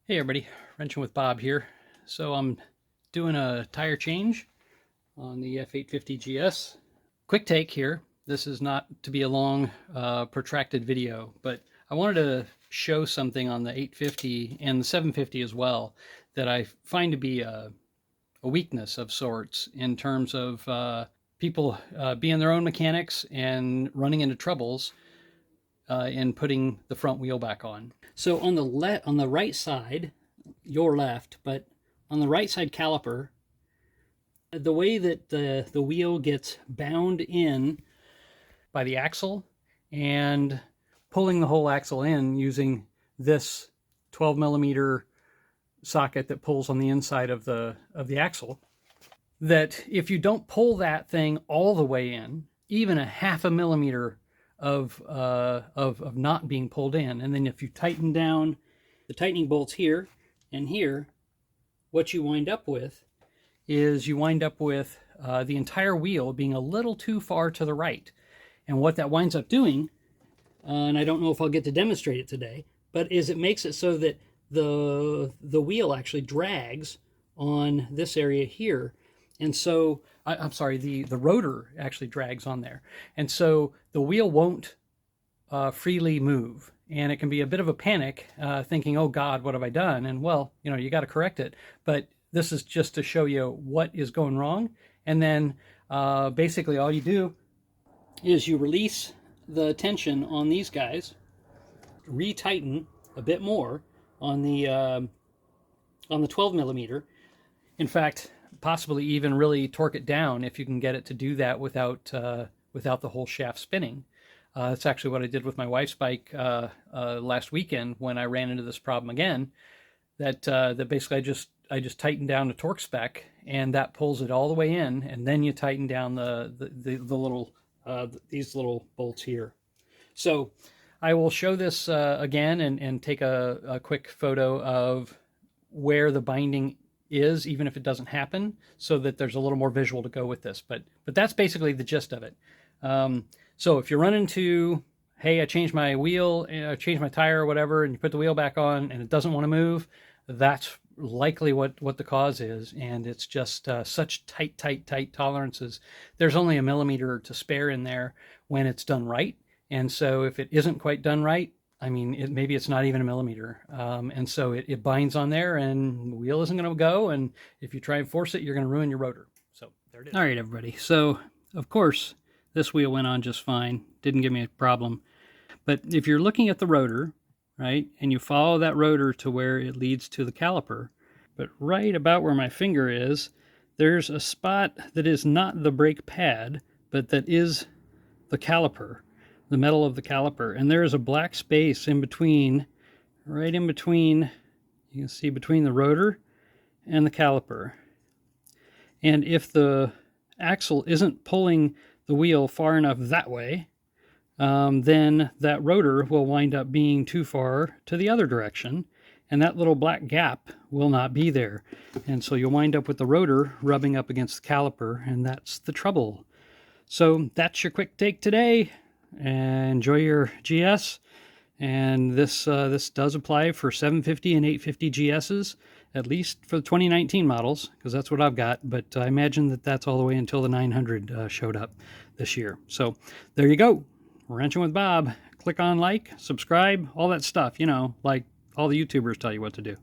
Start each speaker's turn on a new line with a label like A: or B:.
A: Hey everybody, Wrenching with Bob here. So I'm doing a tire change on the F850gs. Quick take here. This is not to be a long, protracted video, but I wanted to show something on the 850 and the 750 as well that I find to be a weakness of sorts in terms of people being their own mechanics and running into troubles in putting the front wheel back on. So on the right side, your left, but on the right side caliper, the way that the wheel gets bound in by the axle and pulling the whole axle in using this 12 millimeter socket that pulls on the inside of the axle, that if you don't pull that thing all the way in, even a half a millimeter of not being pulled in, and then if you tighten down the tightening bolts here and here, what you wind up with is the entire wheel being a little too far to the right. And what that winds up doing, and I don't know if I'll get to demonstrate it today, but is it makes it so that the wheel actually drags on this area here. And so, I'm sorry, the rotor actually drags on there. And so the wheel won't freely move. And it can be a bit of a panic, thinking, oh God, what have I done? And well, you got to correct it. But this is just to show you what is going wrong. And then basically all you do is you release the tension on these guys, retighten a bit more on the 12 millimeter. In fact, possibly even really torque it down if you can get it to do that without the whole shaft spinning. That's actually what I did with my wife's bike last weekend when I ran into this problem again. That basically I just tightened down the torque spec, and that pulls it all the way in, and then you tighten down the little these little bolts here. So I will show this again and take a quick photo of where the binding is, even if it doesn't happen, so that there's a little more visual to go with this. But that's basically the gist of it. So if you run into, hey, I changed my wheel, I changed my tire or whatever, and you put the wheel back on and it doesn't want to move, that's likely what the cause is. And it's just such tight tolerances. There's only a millimeter to spare in there when it's done right. And so if it isn't quite done right, I mean, maybe it's not even a millimeter. And so it binds on there and the wheel isn't going to go. And if you try and force it, you're going to ruin your rotor. So there it is. All right, everybody. So, of course, this wheel went on just fine. Didn't give me a problem. But if you're looking at the rotor, right, and you follow that rotor to where it leads to the caliper, but right about where my finger is, there's a spot that is not the brake pad, but that is the caliper, the metal of the caliper. And there is a black space in between, right in between, you can see between the rotor and the caliper. And if the axle isn't pulling the wheel far enough that way, then that rotor will wind up being too far to the other direction, and that little black gap will not be there. And so you'll wind up with the rotor rubbing up against the caliper, and that's the trouble. So that's your quick take today. Enjoy your GS. And this does apply for 750 and 850 GSs, at least for the 2019 models, because that's what I've got. But I imagine that that's all the way until the 900 showed up this year. So there you go. Wrenching with Bob. Click on like, subscribe, all that stuff, like all the YouTubers tell you what to do.